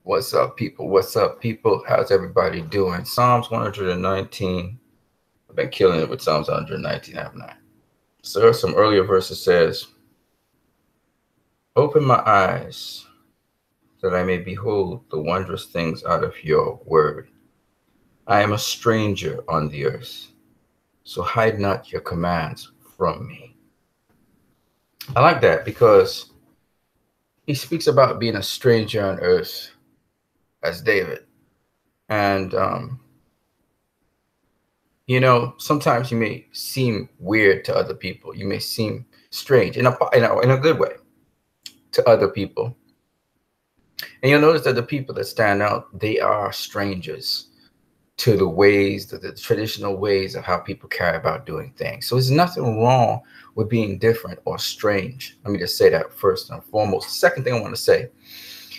What's up, people? What's up, people? How's everybody doing? Psalms 119. I've been killing it with Psalms 119, haven't I? So some earlier verses says, "Open my eyes that I may behold the wondrous things out of your word. I am a stranger on the earth, so hide not your commands from me." I like that because he speaks about being a stranger on earth as David. And sometimes you may seem weird to other people. You may seem strange in a good way to other people. And you'll notice that the people that stand out, they are strangers to the ways, the traditional ways of how people care about doing things. So there's nothing wrong with being different or strange. Let me just say that first and foremost. The second thing I want to say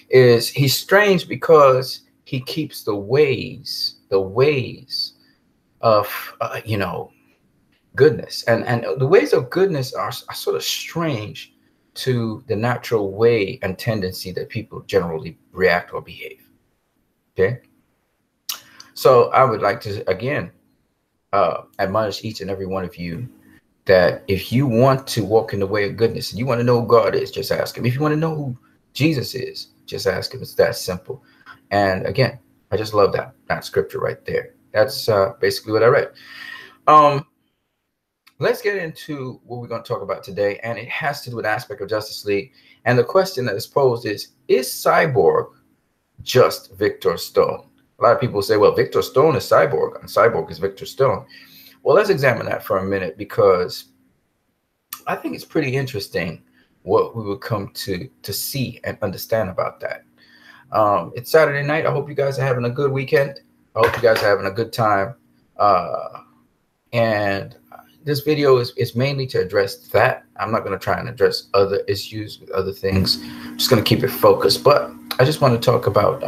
is he's strange because he keeps the ways of goodness, and the ways of goodness are sort of strange to the natural way and tendency that people generally react or behave. Okay, so I would like to again admonish each and every one of you that if you want to walk in the way of goodness and you want to know who God is, just ask him. If you want to know who Jesus is, just ask him. It's that simple. And again, I just love that scripture right there. That's basically what I read. Let's get into what we're going to talk about today, and it has to do with an aspect of Justice League. And the question that is posed is Cyborg just Victor Stone? A lot of people say, well, Victor Stone is Cyborg, and Cyborg is Victor Stone. Well, let's examine that for a minute, because I think it's pretty interesting what we will come to see and understand about that. It's Saturday night. I hope you guys are having a good weekend. I hope you guys are having a good time. And this video is mainly to address that. I'm not going to try and address other issues with other things. I'm just going to keep it focused. But I just want to talk about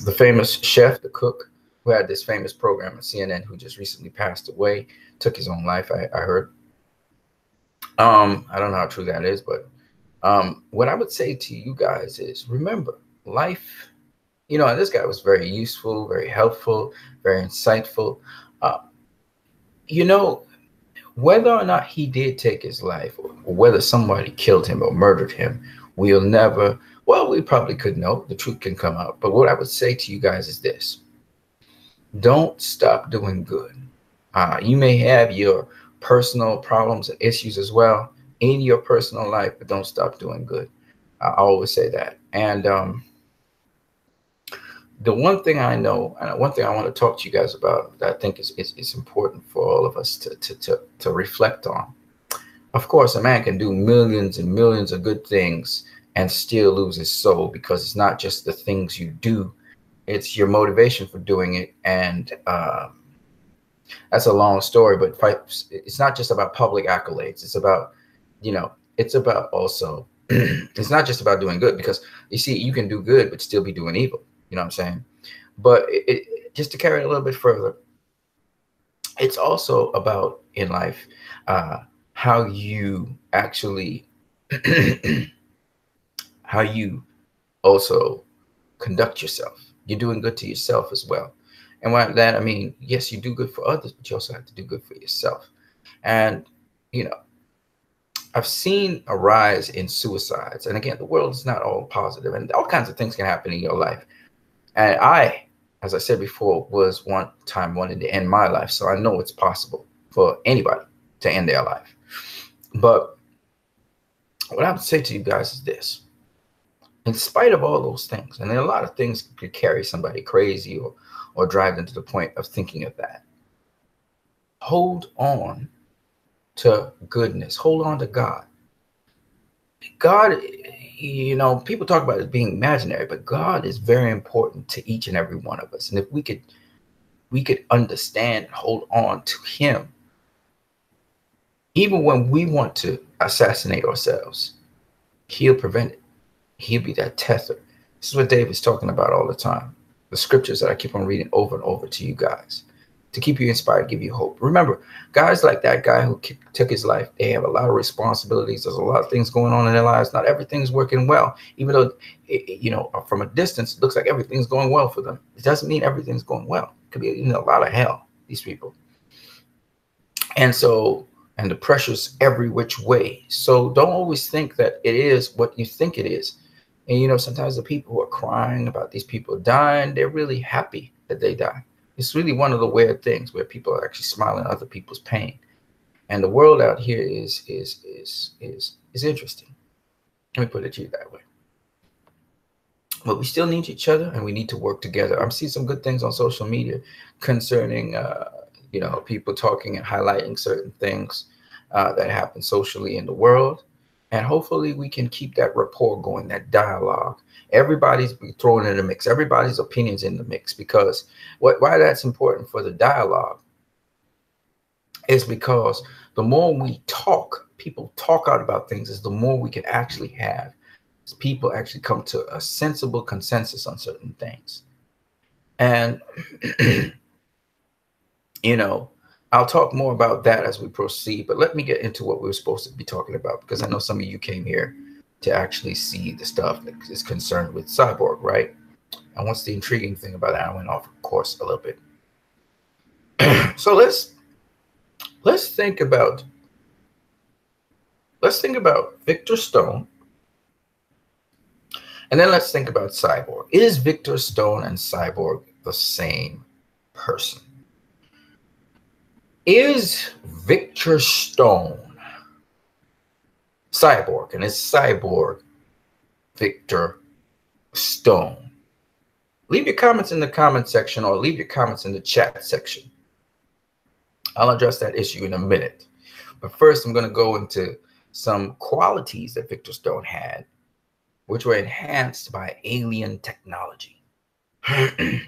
the famous chef, the cook, who had this famous program on CNN, who just recently passed away, took his own life, I heard. I don't know how true that is, but what I would say to you guys is, remember, life, and this guy was very useful, very helpful, very insightful. Whether or not he did take his life, or whether somebody killed him or murdered him, we probably could know. The truth can come out. But what I would say to you guys is this: don't stop doing good. You may have your personal problems and issues as well in your personal life, but don't stop doing good. I always say that. And the one thing I know, and one thing I want to talk to you guys about that I think is important for all of us to reflect on. Of course, a man can do millions and millions of good things and still lose his soul, because it's not just the things you do, it's your motivation for doing it. And that's a long story, but it's not just about public accolades. It's about, it's about also, it's not just about doing good, because you see, you can do good but still be doing evil. You know what I'm saying? But just to carry it a little bit further, it's also about in life how you actually how you also conduct yourself. You're doing good to yourself as well. And by that I mean, yes, you do good for others, but you also have to do good for yourself. And I've seen a rise in suicides. And again, the world is not all positive, and all kinds of things can happen in your life. And I, as I said before, was one time wanting to end my life. So I know it's possible for anybody to end their life. But what I would say to you guys is this: in spite of all those things, and then a lot of things could carry somebody crazy or drive them to the point of thinking of that, hold on to goodness. Hold on to God. God, people talk about it being imaginary, but God is very important to each and every one of us. And if we could understand and hold on to him, even when we want to assassinate ourselves, he'll prevent it. He'll be that tether. This is what David's talking about all the time. The scriptures that I keep on reading over and over to you guys. to keep you inspired, give you hope. Remember, guys like that guy who took his life, they have a lot of responsibilities. There's a lot of things going on in their lives. Not everything's working well, even though, from a distance, it looks like everything's going well for them. It doesn't mean everything's going well. It could be a lot of hell, these people. And so, and the pressure's every which way. So don't always think that it is what you think it is. And, sometimes the people who are crying about these people dying, they're really happy that they die. It's really one of the weird things where people are actually smiling at other people's pain. And the world out here is interesting. Let me put it to you that way. But we still need each other, and we need to work together. I'm seeing some good things on social media concerning, people talking and highlighting certain things that happen socially in the world. And hopefully we can keep that rapport going, that dialogue. Everybody's thrown in the mix. Everybody's opinions in the mix, because why that's important for the dialogue is because the more we talk, people talk out about things, is the more we can actually have people actually come to a sensible consensus on certain things. And, I'll talk more about that as we proceed, but let me get into what we were supposed to be talking about, because I know some of you came here to actually see the stuff that is concerned with Cyborg, right? And what's the intriguing thing about that? I went off course a little bit. So let's think about Victor Stone, and then let's think about Cyborg. Is Victor Stone and Cyborg the same person? Is Victor Stone Cyborg, and is Cyborg Victor Stone? Leave your comments in the comment section, or leave your comments in the chat section. I'll address that issue in a minute. But first, I'm going to go into some qualities that Victor Stone had, which were enhanced by alien technology. And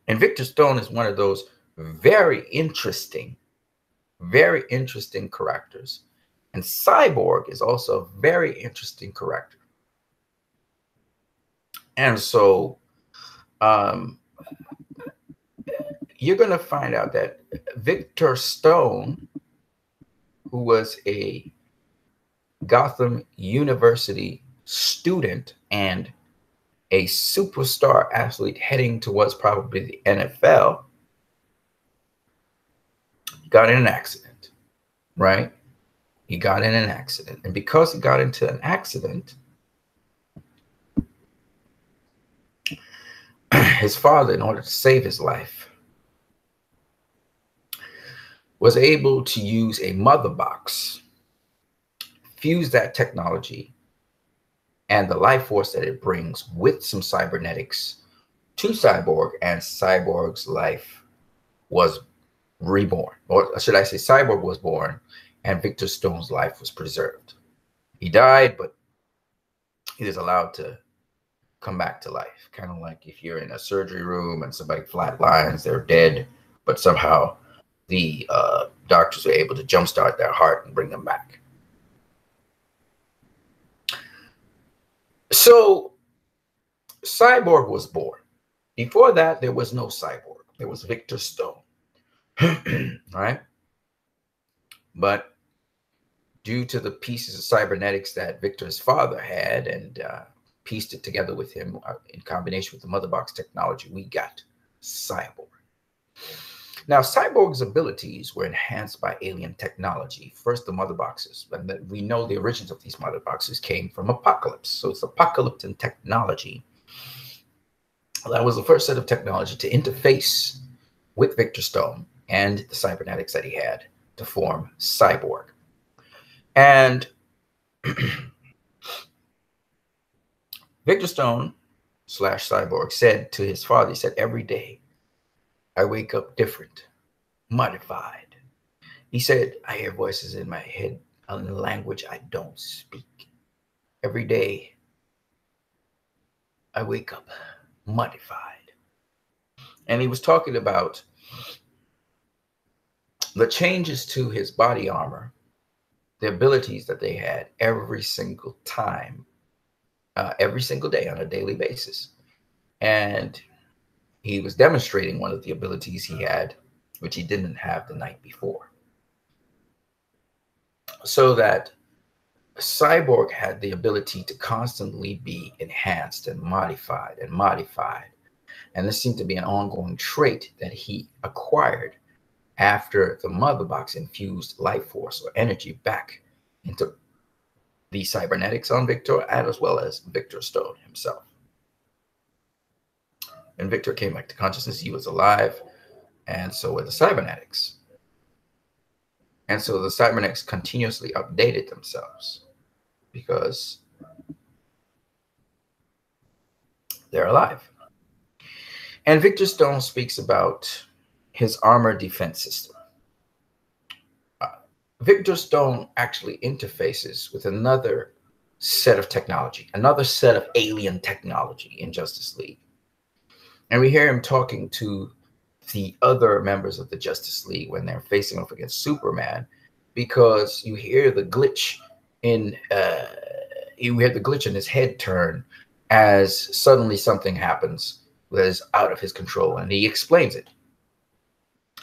Victor Stone is one of those very interesting characters. And Cyborg is also a very interesting character. And so you're going to find out that Victor Stone, who was a Gotham University student and a superstar athlete heading towards probably the NFL, got in an accident, right? He got in an accident. And because he got into an accident, his father, in order to save his life, was able to use a mother box, fuse that technology and the life force that it brings with some cybernetics to Cyborg, and Cyborg's life was reborn. Or should I say, Cyborg was born and Victor Stone's life was preserved. He died, but he was allowed to come back to life. Kind of like if you're in a surgery room and somebody flatlines, they're dead, but somehow the doctors were able to jumpstart their heart and bring them back. So Cyborg was born. Before that, there was no Cyborg. There was Victor Stone. Right? But due to the pieces of cybernetics that Victor's father had, and pieced it together with him in combination with the mother box technology, we got Cyborg. Now, Cyborg's abilities were enhanced by alien technology. First, the mother boxes. And we know the origins of these mother boxes came from Apocalypse. So it's apocalyptic technology. That was the first set of technology to interface with Victor Stone and the cybernetics that he had to form Cyborg. And Victor Stone / Cyborg said to his father, he said, every day I wake up different, modified. He said, I hear voices in my head in a language I don't speak. Every day I wake up modified. And he was talking about the changes to his body armor, the abilities that they had every single time, every single day on a daily basis. And he was demonstrating one of the abilities he had, which he didn't have the night before. So that Cyborg had the ability to constantly be enhanced and modified and modified. And this seemed to be an ongoing trait that he acquired after the mother box infused life force or energy back into the cybernetics on Victor, as well as Victor Stone himself. When Victor came back to consciousness, he was alive, and so were the cybernetics. And so the cybernetics continuously updated themselves because they're alive. And Victor Stone speaks about his armor defense system. Victor Stone actually interfaces with another set of technology, another set of alien technology in Justice League. And we hear him talking to the other members of the Justice League when they're facing off against Superman, because you hear the glitch in his head turn as suddenly something happens that is out of his control, and he explains it.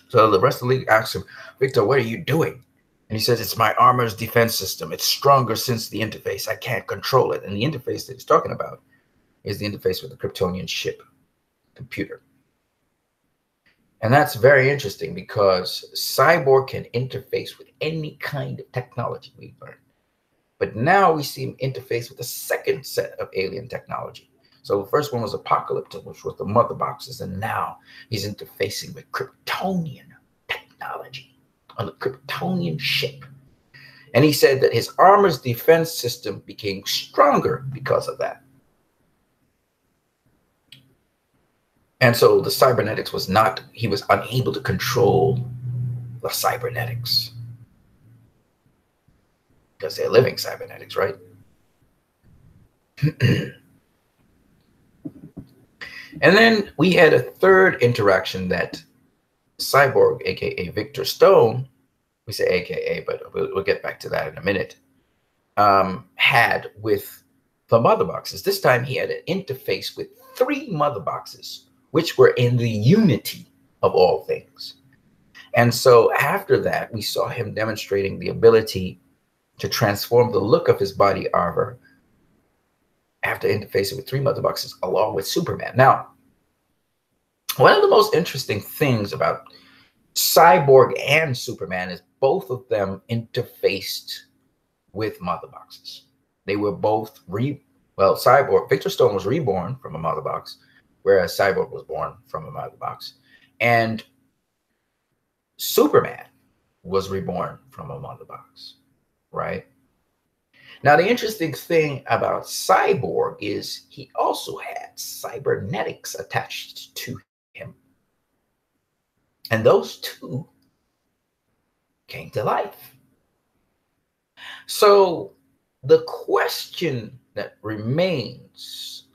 So the rest of the league asks him, Victor, what are you doing? And he says, it's my armor's defense system. It's stronger since the interface. I can't control it. And the interface that he's talking about is the interface with the Kryptonian ship computer. And that's very interesting because Cyborg can interface with any kind of technology we've learned. But now we see him interface with a second set of alien technology. So the first one was Apocalyptic, which was the mother boxes. And now he's interfacing with Kryptonian technology on the Kryptonian ship. And he said that his armor's defense system became stronger because of that. And so the cybernetics he was unable to control the cybernetics. Because they're living cybernetics, right? And then we had a third interaction that Cyborg, aka Victor Stone, we say aka, but we'll get back to that in a minute, had with the mother boxes. This time he had an interface with 3 mother boxes, which were in the unity of all things. And so after that, we saw him demonstrating the ability to transform the look of his body armor after interfacing with 3 mother boxes along with Superman. Now, one of the most interesting things about Cyborg and Superman is both of them interfaced with mother boxes. They were both Cyborg, Victor Stone was reborn from a mother box, whereas Cyborg was born from a mother box. And Superman was reborn from a mother box, right? Now, the interesting thing about Cyborg is he also had cybernetics attached to him. And those 2 came to life. So the question that remains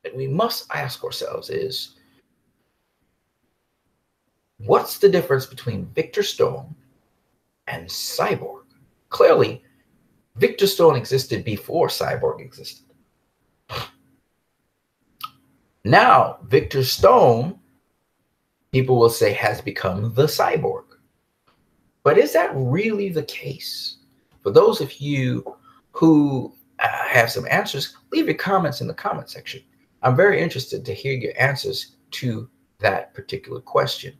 that we must ask ourselves is, what's the difference between Victor Stone and Cyborg? Clearly, Victor Stone existed before Cyborg existed. Now, Victor Stone, people will say, has become the Cyborg. But is that really the case? For those of you who have some answers, leave your comments in the comment section. I'm very interested to hear your answers to that particular question.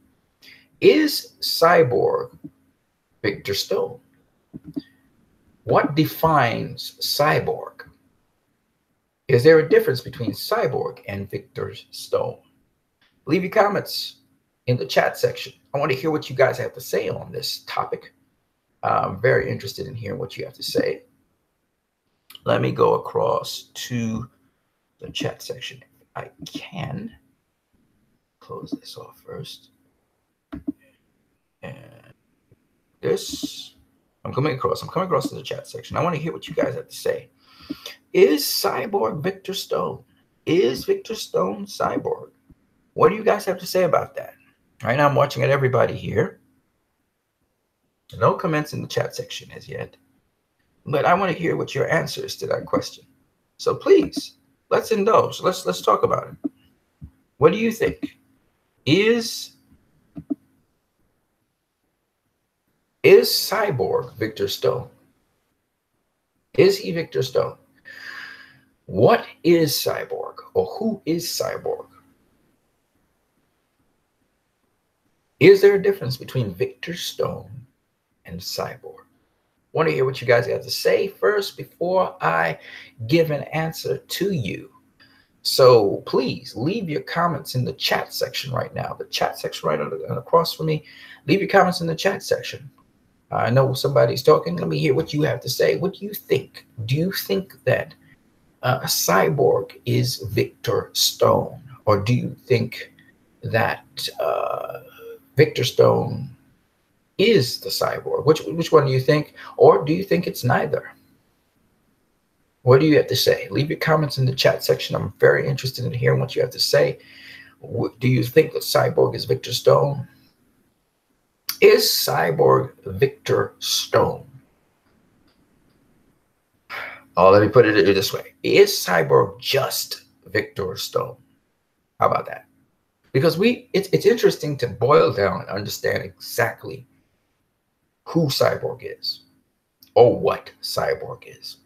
Is Cyborg Victor Stone? What defines Cyborg? Is there a difference between Cyborg and Victor Stone? Leave your comments in the chat section. I want to hear what you guys have to say on this topic. I'm very interested in hearing what you have to say. Let me go across to the chat section if I can. Close this off first. And this, I'm coming across to the chat section. I want to hear what you guys have to say. Is Cyborg Victor Stone? Is Victor Stone Cyborg? What do you guys have to say about that? Right now I'm watching at everybody here. No comments in the chat section as yet. But I want to hear what your answer is to that question. So please, let's indulge. Let's talk about it. What do you think? Is Cyborg Victor Stone? Is he Victor Stone? What is Cyborg, or who is Cyborg? Is there a difference between Victor Stone and Cyborg? Want to hear what you guys have to say first before I give an answer to you. So please leave your comments in the chat section right now. The chat section right across from me. Leave your comments in the chat section. I know somebody's talking. Let me hear what you have to say. What do you think? Do you think that Cyborg is Victor Stone? Or do you think that Victor Stone is the Cyborg? Which one do you think? Or do you think it's neither? What do you have to say? Leave your comments in the chat section. I'm very interested in hearing what you have to say. Do you think that Cyborg is Victor Stone? Is Cyborg Victor Stone? Oh, let me put it this way. Is Cyborg just Victor Stone? How about that? Because it's interesting to boil down and understand exactly who Cyborg is or what Cyborg is.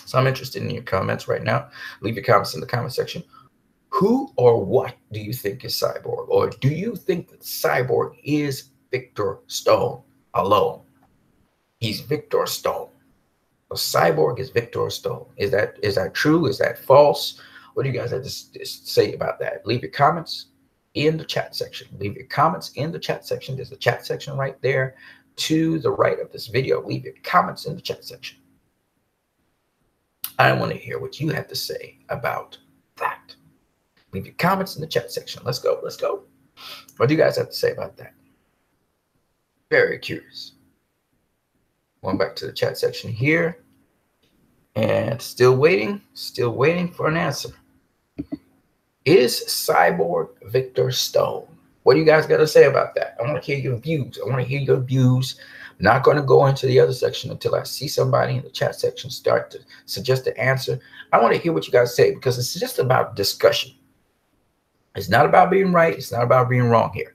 So I'm interested in your comments right now. Leave your comments in the comment section. Who or what do you think is Cyborg? Or do you think that Cyborg is Victor Stone alone? He's Victor Stone. So Cyborg is Victor Stone. Is that true? Is that false? What do you guys have to say about that? Leave your comments in the chat section. Leave your comments in the chat section. There's a chat section right there to the right of this video. Leave your comments in the chat section. I want to hear what you have to say about that. Leave your comments in the chat section. Let's go. Let's go. What do you guys have to say about that? Very curious. Going back to the chat section here. And still waiting for an answer. Is Cyborg Victor Stone? What do you guys got to say about that? I want to hear your views. I want to hear your views. I'm not going to go into the other section until I see somebody in the chat section start to suggest an answer. I want to hear what you guys say because it's just about discussion. It's not about being right. It's not about being wrong here.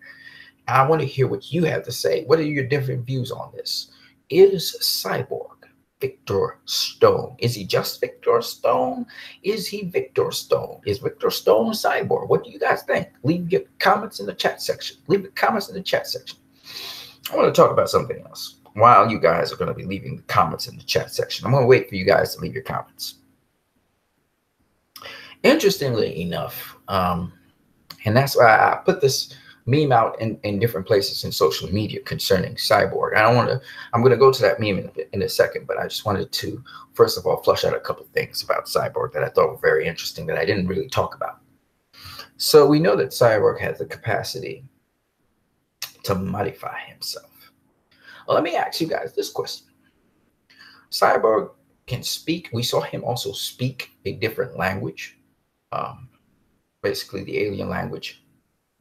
I want to hear what you have to say. What are your different views on this? Is Cyborg Victor Stone? Is he just Victor Stone? Is he Victor Stone? Is Victor Stone Cyborg? What do you guys think? Leave your comments in the chat section. Leave the comments in the chat section. I want to talk about something else while you guys are going to be leaving the comments in the chat section. I'm going to wait for you guys to leave your comments. Interestingly enough, and that's why I put this meme out in different places in social media concerning Cyborg. I'm going to go to that meme in a second, but I just wanted to, first of all, flush out a couple of things about Cyborg that I thought were very interesting that I didn't really talk about. So we know that Cyborg has the capacity to modify himself. Well, let me ask you guys this question. Cyborg can speak. We saw him also speak a different language, basically the alien language,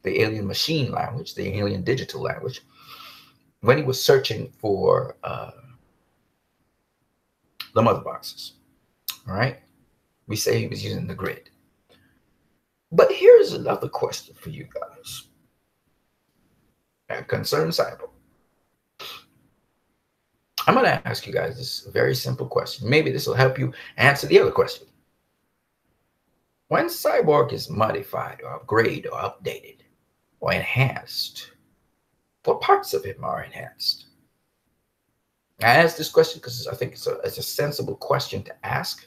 the alien machine language, the alien digital language, when he was searching for the mother boxes. All right. We say he was using the grid. But here's another question for you guys that concerns Cyborg. I'm going to ask you guys this very simple question. Maybe this will help you answer the other question. When Cyborg is modified or upgraded or updated or enhanced, what parts of him are enhanced? I ask this question because I think it's a sensible question to ask.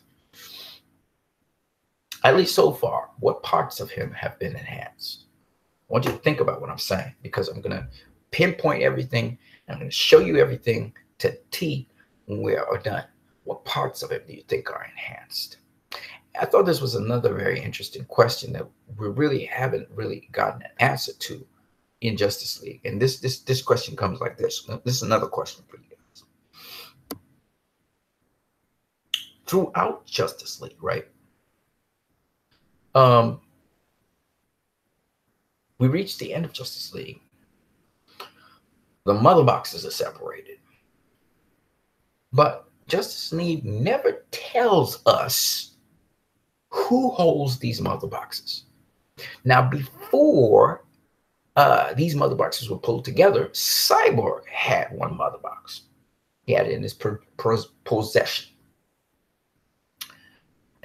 At least so far, what parts of him have been enhanced? I want you to think about what I'm saying because I'm going to pinpoint everything. I'm going to show you everything to T when we are done. What parts of him do you think are enhanced? I thought this was another very interesting question that we really haven't really gotten an answer to in Justice League. And this question comes like this. This is another question for you guys. Throughout Justice League, right? We reached the end of Justice League. The mother boxes are separated. But Justice League never tells us who holds these mother boxes. Now, before these mother boxes were pulled together, Cyborg had one mother box. He had it in his possession.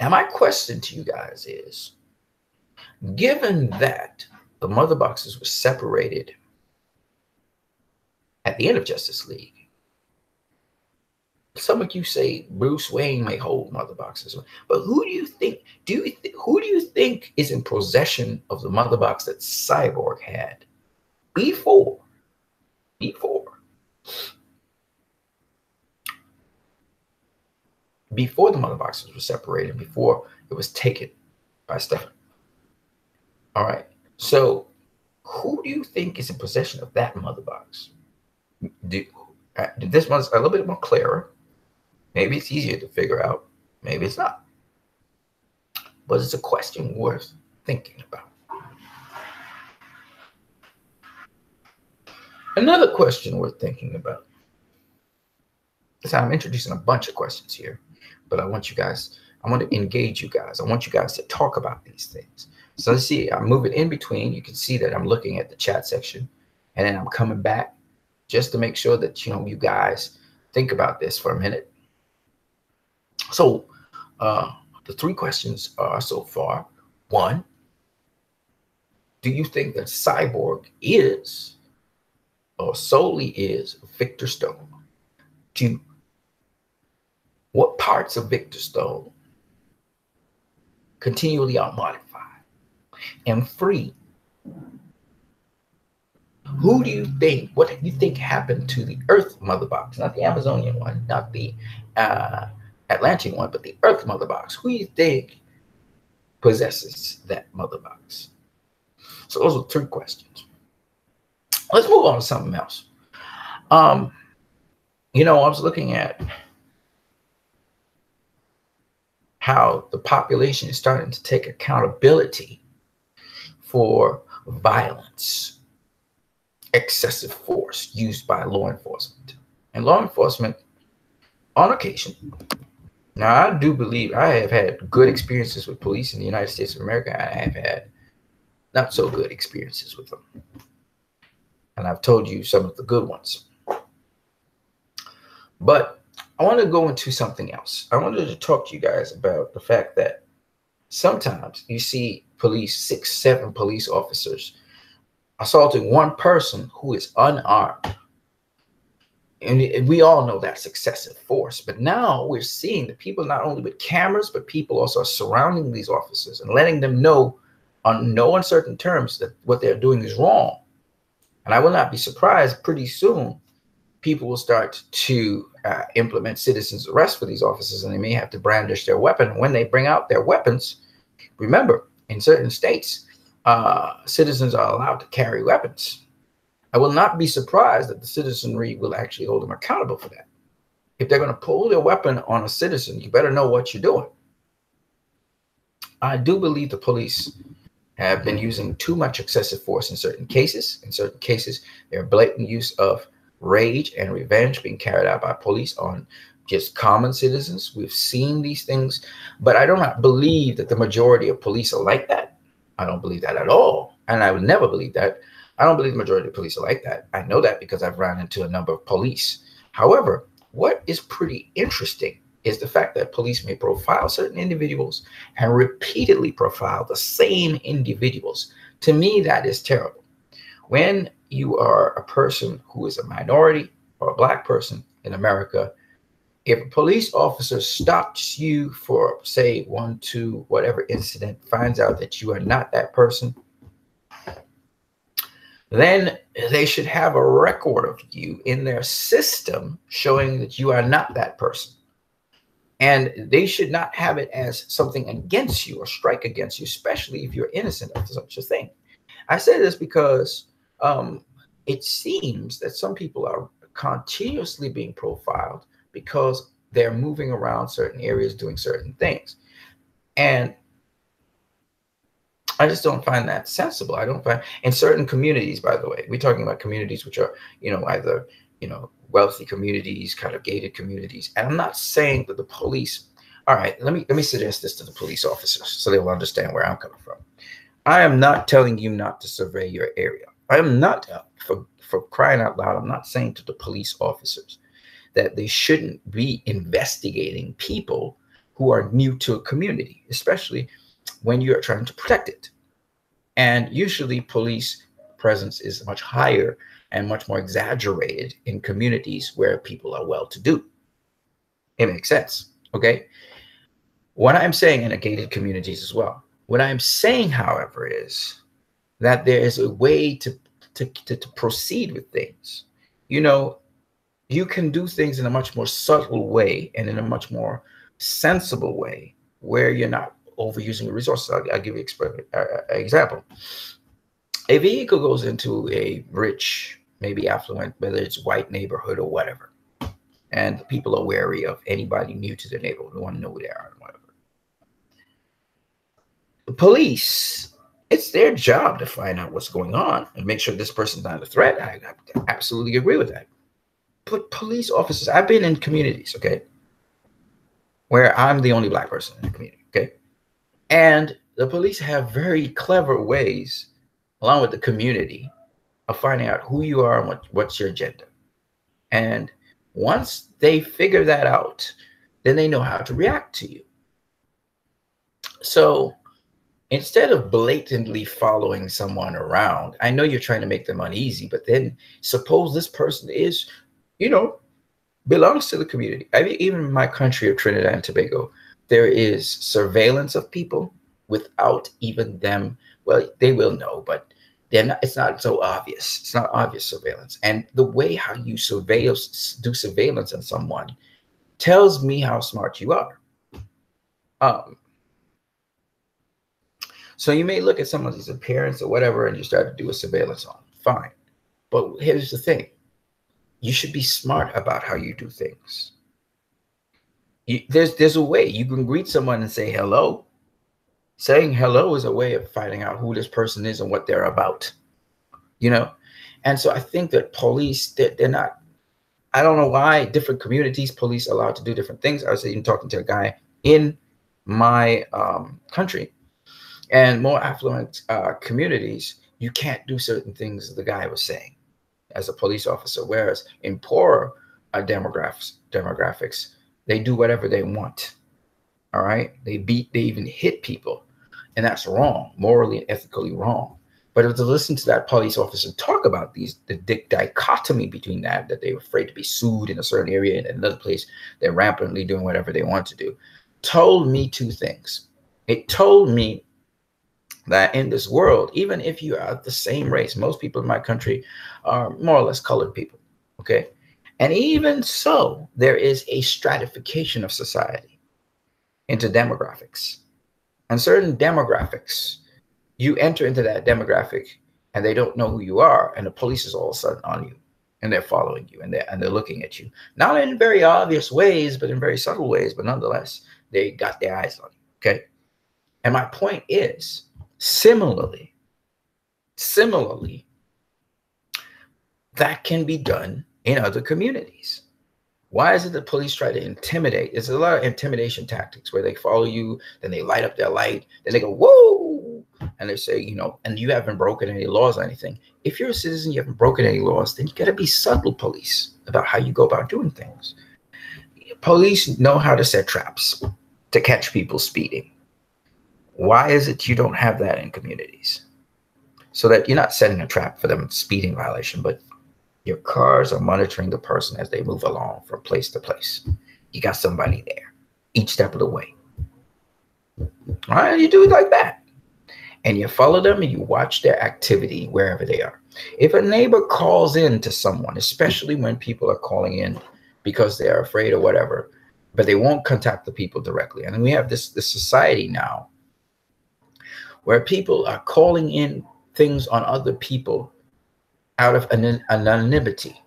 Now, my question to you guys is, given that the mother boxes were separated at the end of Justice League, some of you say Bruce Wayne may hold mother boxes, but who do you think? Who do you think is in possession of the mother box that Cyborg had before? Before the mother boxes were separated, before it was taken by Stephen. All right. So, who do you think is in possession of that mother box? This one's a little bit more clearer. Maybe it's easier to figure out. Maybe it's not. But it's a question worth thinking about. Another question worth thinking about. So I'm introducing a bunch of questions here, but I want to engage you guys. I want you guys to talk about these things. So let's see, I'm moving in between. You can see that I'm looking at the chat section, and then I'm coming back just to make sure that, you guys think about this for a minute. So the three questions are so far: 1, do you think that Cyborg is or solely is Victor Stone? 2, what parts of Victor Stone continually are modified? And 3, what do you think happened to the Earth mother box? Not the Amazonian one, not the Atlantean one, but the Earth mother box. Who do you think possesses that mother box? So those are 3 questions. Let's move on to something else. I was looking at how the population is starting to take accountability for violence, excessive force used by law enforcement. And law enforcement, on occasion, now I do believe I have had good experiences with police in the United States of America. I have had not so good experiences with them. And I've told you some of the good ones. But I want to go into something else. I wanted to talk to you guys about the fact that sometimes you see police, 6, 7 police officers assaulting one person who is unarmed. And we all know that's excessive force. But now we're seeing that people, not only with cameras, but people also are surrounding these officers and letting them know on no uncertain terms that what they're doing is wrong. And I will not be surprised pretty soon people will start to implement citizens arrest for these officers, and they may have to brandish their weapon. When they bring out their weapons, remember, in certain states, citizens are allowed to carry weapons. I will not be surprised that the citizenry will actually hold them accountable for that. If they're going to pull their weapon on a citizen, you better know what you're doing. I do believe the police have been using too much excessive force in certain cases. In certain cases, there are blatant use of rage and revenge being carried out by police on just common citizens. We've seen these things, but I do not believe that the majority of police are like that. I don't believe that at all. And I would never believe that. I don't believe the majority of police are like that. I know that because I've run into a number of police. However, what is pretty interesting is the fact that police may profile certain individuals and repeatedly profile the same individuals. To me, that is terrible. When you are a person who is a minority or a black person in America, if a police officer stops you for, say, 1, 2, whatever incident, finds out that you are not that person, then they should have a record of you in their system showing that you are not that person. And they should not have it as something against you or strike against you, especially if you're innocent of such a thing. I say this because it seems that some people are continuously being profiled because they're moving around certain areas doing certain things. And I just don't find that sensible. I don't find, in certain communities, by the way, we're talking about communities which are, either, wealthy communities, kind of gated communities. And I'm not saying that the police, all right, let me suggest this to the police officers so they will understand where I'm coming from. I am not telling you not to survey your area. I am not, for crying out loud, I'm not saying to the police officers that they shouldn't be investigating people who are new to a community, especially when you're trying to protect it. And usually police presence is much higher and much more exaggerated in communities where people are well-to-do. It makes sense, okay? What I'm saying in gated communities as well. What I'm saying, however, is that there is a way to proceed with things. You know, you can do things in a much more subtle way and in a much more sensible way where you're not overusing the resources. I'll give you an example. A vehicle goes into a rich, maybe affluent, whether it's white neighborhood or whatever, and people are wary of anybody new to their neighborhood. They want to know who they are and whatever. The police, it's their job to find out what's going on and make sure this person's not a threat. I absolutely agree with that. But police officers, I've been in communities, okay, where I'm the only black person in the community, okay? And the police have very clever ways, along with the community, of finding out who you are and what's your agenda. And once they figure that out, then they know how to react to you. So instead of blatantly following someone around, I know you're trying to make them uneasy, but then suppose this person is, you know, belongs to the community. I mean, even in my country of Trinidad and Tobago, there is surveillance of people without even them. Well, they will know, but they're not, it's not so obvious. It's not obvious surveillance. And the way how you do surveillance on someone tells me how smart you are. So you may look at someone's appearance or whatever, and you start to do a surveillance on. Fine. But here's the thing. You should be smart about how you do things. There's a way. You can greet someone and say hello. Saying hello is a way of finding out who this person is and what they're about, you know? And so I think that police, they're not, I don't know why different communities, police are allowed to do different things. I was even talking to a guy in my country, and more affluent communities, you can't do certain things the guy was saying as a police officer, whereas in poorer demographics, they do whatever they want. All right, they even hit people, and that's wrong, morally and ethically wrong. But if to listen to that police officer talk about the dichotomy between that they're afraid to be sued in a certain area and in another place they're rampantly doing whatever they want to do, told me two things. It told me that in this world, even if you are the same race, most people in my country are more or less colored people, okay? And even so, there is a stratification of society into demographics. And certain demographics, you enter into that demographic and they don't know who you are, and the police is all of a sudden on you, and they're following you, and they're looking at you. Not in very obvious ways, but in very subtle ways, but nonetheless, they got their eyes on you, okay? And my point is, similarly, that can be done in other communities. Why is it the police try to intimidate? There's a lot of intimidation tactics where they follow you, then they light up their light, then they go, whoa, and they say, you know, and you haven't broken any laws or anything. If you're a citizen, you haven't broken any laws, then you got to be subtle police about how you go about doing things. Police know how to set traps to catch people speeding. Why is it you don't have that in communities? So that you're not setting a trap for them speeding violation, but your cars are monitoring the person as they move along from place to place. You got somebody there each step of the way. All right, you do it like that. And you follow them and you watch their activity wherever they are. If a neighbor calls in to someone, especially when people are calling in because they are afraid or whatever, but they won't contact the people directly. And we have this society now where people are calling in things on other people out of anonymity,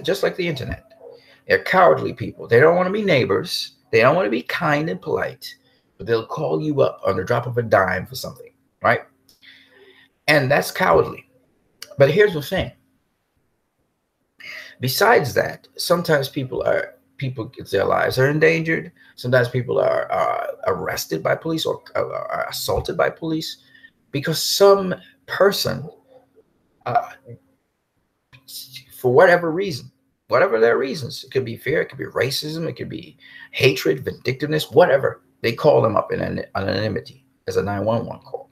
just like the internet. They're cowardly people. They don't want to be neighbors. They don't want to be kind and polite, but they'll call you up on the drop of a dime for something, right? And that's cowardly. But here's the thing. Besides that, sometimes their lives are endangered. Sometimes people are arrested by police or are assaulted by police. because some person, uh, for whatever reason, whatever their reasons, it could be fear, it could be racism, it could be hatred, vindictiveness, whatever, they call them up in anonymity as a 911 call.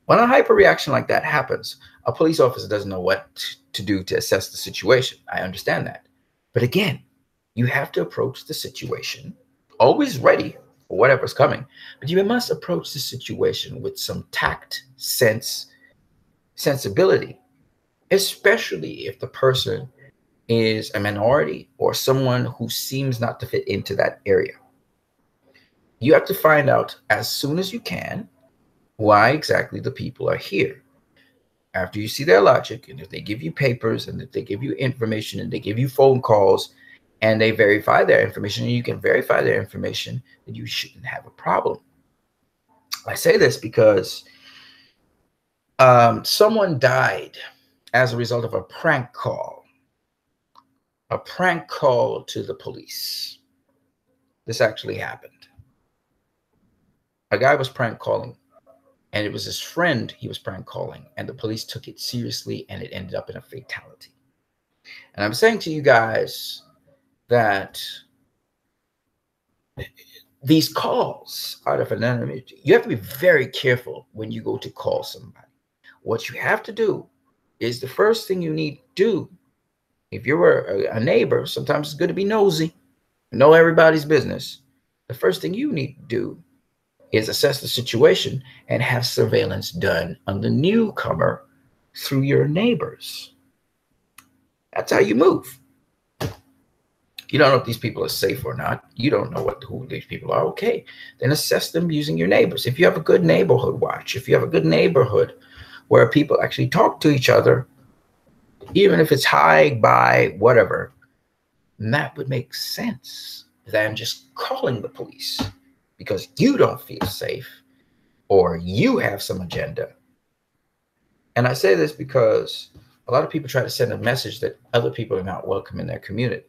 When a hyperreaction like that happens, a police officer doesn't know what to do to assess the situation. I understand that. But again, you have to approach the situation always ready for whatever's coming. But you must approach the situation with some tact, sensibility, especially if the person is a minority or someone who seems not to fit into that area. You have to find out as soon as you can why exactly the people are here. After you see their logic, and if they give you papers, and if they give you information, and they give you phone calls, and they verify their information, and you can verify their information, then you shouldn't have a problem. I say this because someone died as a result of a prank call to the police. This actually happened. A guy was prank calling, and it was his friend he was prank calling, and the police took it seriously, and it ended up in a fatality. And I'm saying to you guys that these calls out of anonymity, you have to be very careful when you go to call somebody. What you have to do is, the first thing you need to do, if you're a neighbor, sometimes it's good to be nosy, know everybody's business. The first thing you need to do is assess the situation and have surveillance done on the newcomer through your neighbors. That's how you move. You don't know if these people are safe or not. You don't know who these people are. Okay, then assess them using your neighbors. If you have a good neighborhood watch, if you have a good neighborhood where people actually talk to each other, even if it's hi, bye, whatever, that would make sense than just calling the police because you don't feel safe or you have some agenda. And I say this because a lot of people try to send a message that other people are not welcome in their community.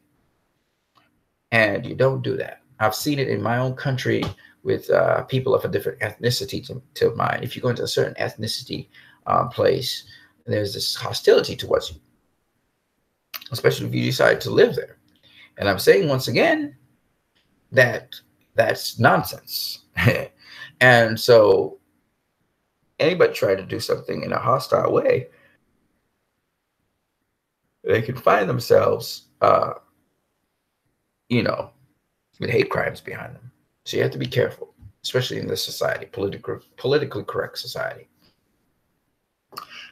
And you don't do that. I've seen it in my own country with people of a different ethnicity to mine. If you go into a certain ethnicity place, there's this hostility towards you, especially if you decide to live there. And I'm saying once again that that's nonsense. And so anybody try to do something in a hostile way, they can find themselves with hate crimes behind them. So you have to be careful, especially in this society, politically correct society.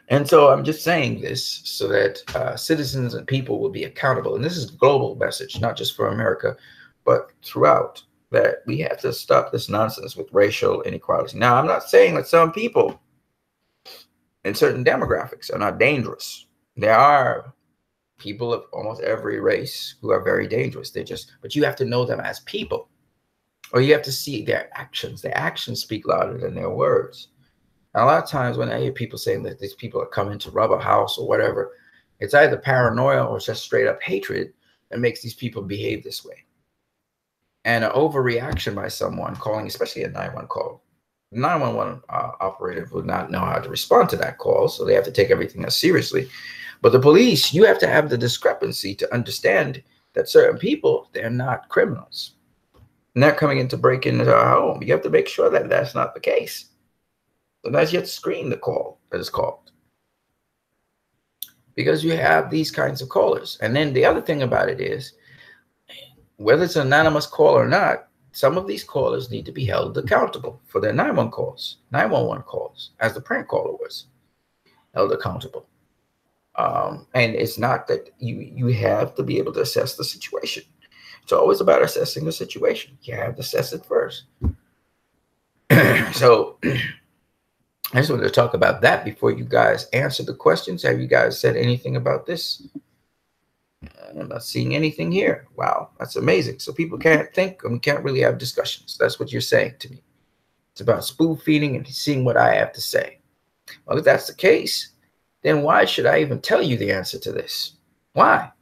And so I'm just saying this so that citizens and people will be accountable. And this is a global message, not just for America, but throughout, that we have to stop this nonsense with racial inequality. Now, I'm not saying that some people in certain demographics are not dangerous. There are people of almost every race who are very dangerous. But you have to know them as people, or you have to see their actions. Their actions speak louder than their words. And a lot of times when I hear people saying that these people are coming to rob a house or whatever, it's either paranoia or just straight up hatred that makes these people behave this way. And an overreaction by someone calling, especially a 911 call. 911 operator would not know how to respond to that call, so they have to take everything as seriously. But the police, you have to have the discrepancy to understand that certain people, they're not criminals. And they're coming in to break into our home. You have to make sure that that's not the case. Sometimes you have to screen the call that is called, because you have these kinds of callers. And then the other thing about it is, whether it's an anonymous call or not, some of these callers need to be held accountable for their 911 calls, as the prank caller was held accountable. And it's not that you have to be able to assess the situation. It's always about assessing the situation. You have to assess it first. So I just wanted to talk about that before you guys answer the questions. Have you guys said anything about this? I'm not seeing anything here. Wow, that's amazing. So people can't think and we can't really have discussions. That's what you're saying to me. It's about spoon feeding and seeing what I have to say. Well, if that's the case, then why should I even tell you the answer to this? Why?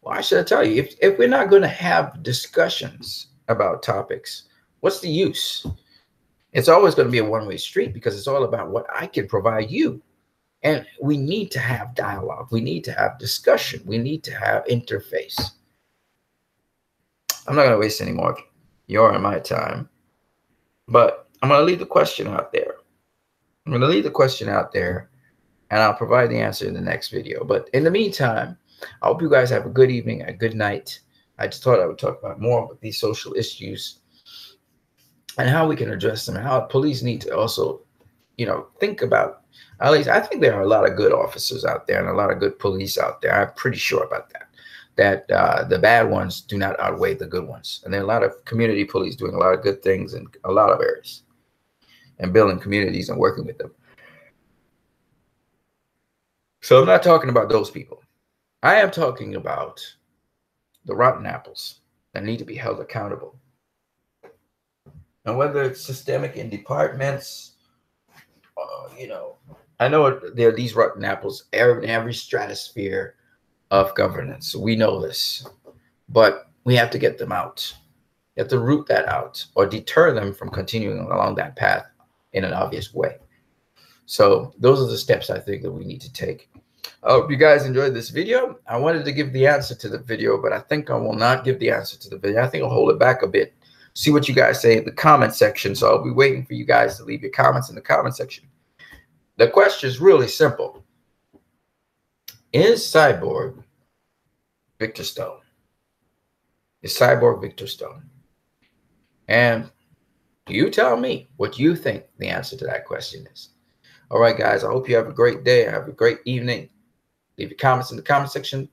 Why should I tell you? If we're not going to have discussions about topics, what's the use? It's always going to be a one-way street because it's all about what I can provide you. And we need to have dialogue. We need to have discussion. We need to have interface. I'm not going to waste any more of your and my time, but I'm going to leave the question out there. I'm going to leave the question out there, and I'll provide the answer in the next video. But in the meantime, I hope you guys have a good evening, a good night. I just thought I would talk about more about these social issues and how we can address them, and how police need to also, think about. At least I think there are a lot of good officers out there and a lot of good police out there. I'm pretty sure about that. That the bad ones do not outweigh the good ones. And there are a lot of community police doing a lot of good things in a lot of areas and building communities and working with them. So I'm not talking about those people. I am talking about the rotten apples that need to be held accountable. And whether it's systemic in departments, I know there are these rotten apples in every stratosphere of governance. We know this, but we have to get them out. You have to root that out or deter them from continuing along that path in an obvious way. So those are the steps I think that we need to take. I hope you guys enjoyed this video. I wanted to give the answer to the video, but I think I will not give the answer to the video. I think I'll hold it back a bit. See what you guys say in the comment section. So I'll be waiting for you guys to leave your comments in the comment section. The question is really simple. Is Cyborg Victor Stone? Is Cyborg Victor Stone? And you tell me what you think the answer to that question is. All right, guys, I hope you have a great day. Have a great evening. Leave your comments in the comment section.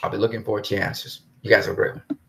I'll be looking forward to your answers. You guys have a great one.